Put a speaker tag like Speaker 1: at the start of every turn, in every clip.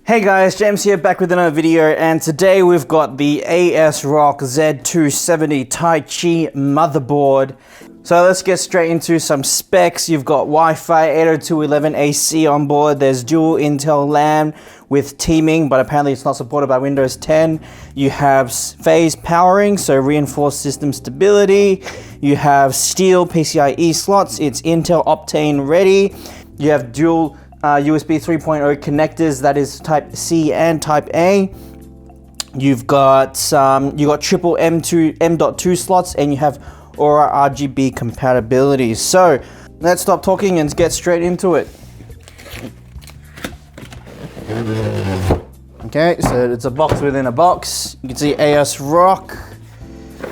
Speaker 1: Hey guys, James here back with another video, and today we've got the ASRock Z270 Taichi Motherboard. So let's get straight into some specs. You've got Wi-Fi 802.11ac on board. There's dual Intel LAN with teaming, but apparently it's not supported by Windows 10. You have phase powering, so reinforced system stability. You have steel PCIe slots. It's Intel Optane ready. You have dual USB 3.0 connectors, that is Type C and Type A. You've got triple M.2 slots, and you have Aura RGB compatibility. So let's stop talking and get straight into it. Okay, so it's a box within a box. You can see ASRock.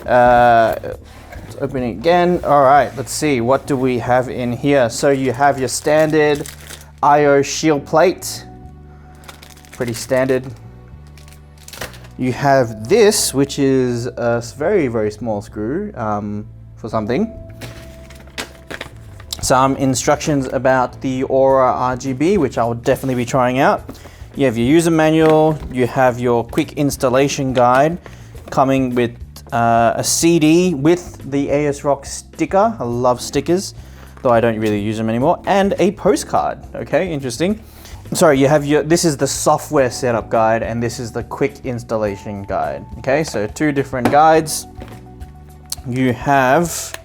Speaker 1: Let's open it again. All right, let's see, what do we have in here? So you have your standard IO shield plate, pretty standard. You have this, which is a very, very small screw for something. Some instructions about the Aura RGB, which I will definitely be trying out. You have your user manual, you have your quick installation guide coming with a CD with the ASRock sticker. I love stickers, though I don't really use them anymore, and a postcard. Okay, interesting. Sorry, you have this is the software setup guide, and this is the quick installation guide. Okay, so two different guides. You have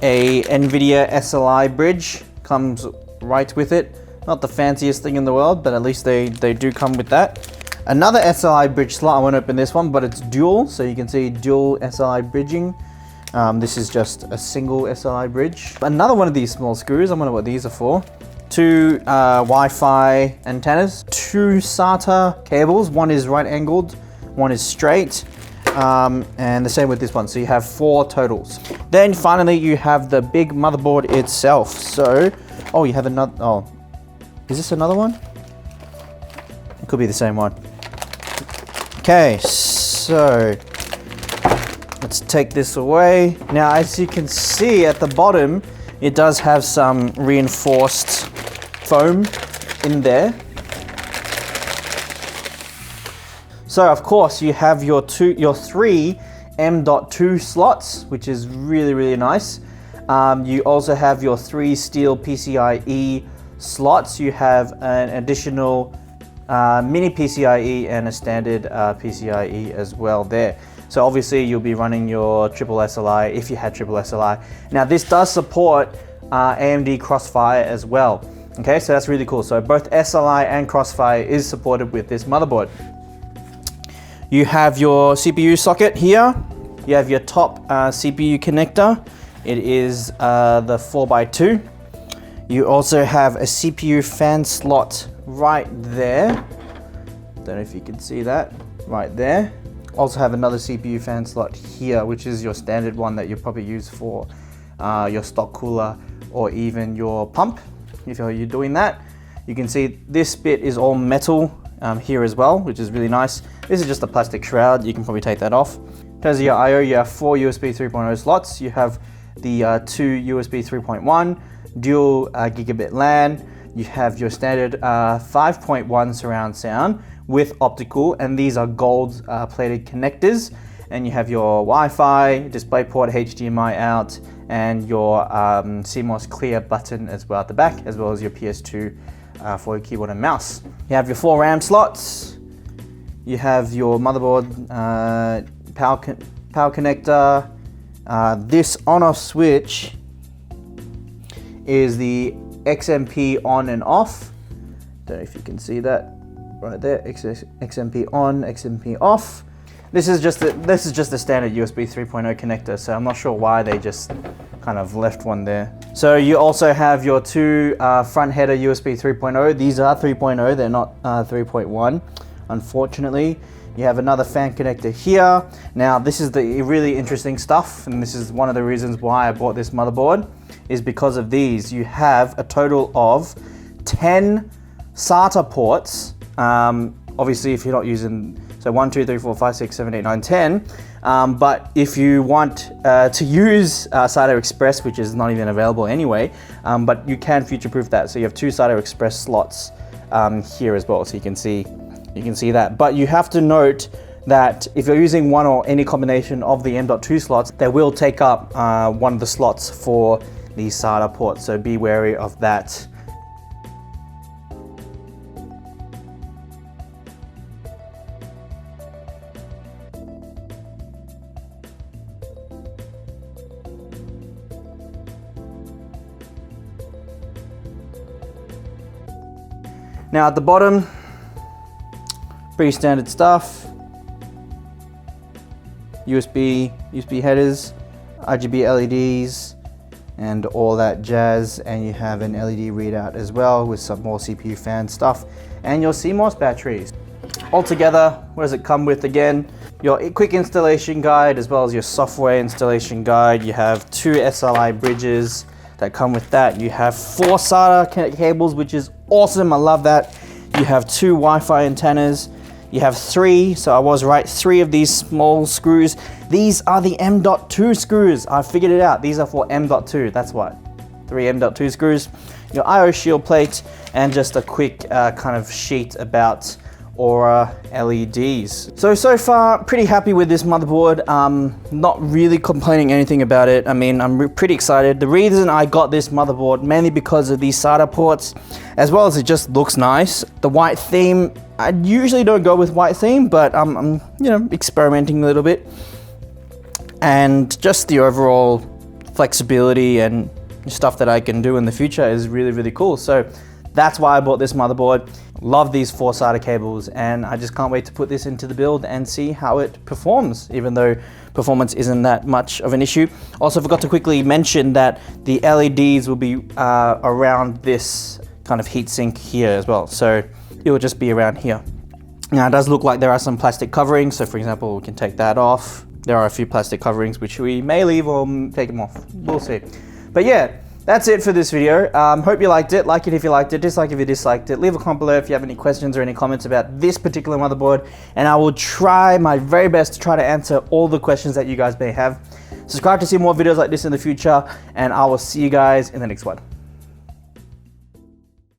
Speaker 1: a NVIDIA SLI bridge, comes right with it. Not the fanciest thing in the world, but at least they do come with that. Another SLI bridge slot, I won't open this one, but it's dual, so you can see dual SLI bridging. This is just a single SLI bridge. Another one of these small screws, I wonder what these are for. Two Wi-Fi antennas, two SATA cables. One is right angled, one is straight, and the same with this one. So you have four totals. Then finally you have the big motherboard itself. So, oh, you have another, oh, is this another one? It could be the same one. Okay, so let's take this away. Now, as you can see at the bottom, it does have some reinforced foam in there. So of course you have your three M.2 slots, which is really, really nice. You also have your three steel PCIe slots. You have an additional mini PCIe and a standard PCIe as well there. So obviously you'll be running your triple SLI if you had triple SLI. Now this does support AMD Crossfire as well. Okay, so that's really cool. So both SLI and Crossfire is supported with this motherboard. You have your CPU socket here. You have your top CPU connector. It is the 4x2. You also have a CPU fan slot right there. Don't know if you can see that, right there. Also have another CPU fan slot here, which is your standard one that you probably use for your stock cooler or even your pump. If you're doing that, you can see this bit is all metal here as well, which is really nice. This is just a plastic shroud. You can probably take that off. In terms of your I/O, you have four USB 3.0 slots. You have the two USB 3.1, dual gigabit LAN. You have your standard 5.1 surround sound with optical, and these are gold plated connectors. And you have your Wi-Fi, DisplayPort, HDMI out, and your CMOS clear button as well at the back, as well as your PS2 for your keyboard and mouse. You have your four RAM slots. You have your motherboard power connector. This on-off switch is the XMP on and off. Don't know if you can see that right there. XMP on, XMP off. This is just a standard USB 3.0 connector, so I'm not sure why they just kind of left one there. So you also have your two front header USB 3.0. These are 3.0, they're not 3.1, unfortunately. You have another fan connector here. Now this is the really interesting stuff, and this is one of the reasons why I bought this motherboard, is because of these. You have a total of 10 SATA ports. Obviously if you're not using, so 1, 2, 3, 4, 5, 6, 7, 8, 9, 10. But if you want to use SATA Express, which is not even available anyway, but you can future-proof that. So you have two SATA Express slots here as well, so you can see that. But you have to note that if you're using one or any combination of the M.2 slots, they will take up one of the slots for the SATA port, so be wary of that. Now at the bottom, pretty standard stuff. USB headers, RGB LEDs, and all that jazz. And you have an LED readout as well with some more CPU fan stuff and your CMOS batteries. Altogether, what does it come with again? Your quick installation guide as well as your software installation guide. You have 2 SLI bridges that come with that. You have 4 SATA cables, which is awesome. I love that. You have 2 Wi-Fi antennas. You have 3, so I was right, 3 of these small screws. These are the M.2 screws. I figured it out. These are for M.2, that's what. 3 M.2 screws. Your I/O shield plate, and just a quick kind of sheet about Aura LEDs. So far, pretty happy with this motherboard. Not really complaining anything about it. I mean, I'm pretty excited. The reason I got this motherboard, mainly because of these SATA ports, as well as it just looks nice. The white theme, I usually don't go with white theme, but I'm you know, experimenting a little bit. And just the overall flexibility and stuff that I can do in the future is really, really cool. So that's why I bought this motherboard. Love these 4 SATA cables, and I just can't wait to put this into the build and see how it performs, even though performance isn't that much of an issue. Also forgot to quickly mention that the LEDs will be around this kind of heatsink here as well. So it will just be around here. Now it does look like there are some plastic coverings. So for example, we can take that off. There are a few plastic coverings which we may leave or take them off. We'll see. But yeah, that's it for this video. Hope you liked it. Like it if you liked it, dislike if you disliked it. Leave a comment below if you have any questions or any comments about this particular motherboard, and I will try my very best to try to answer all the questions that you guys may have. Subscribe to see more videos like this in the future, and I will see you guys in the next one.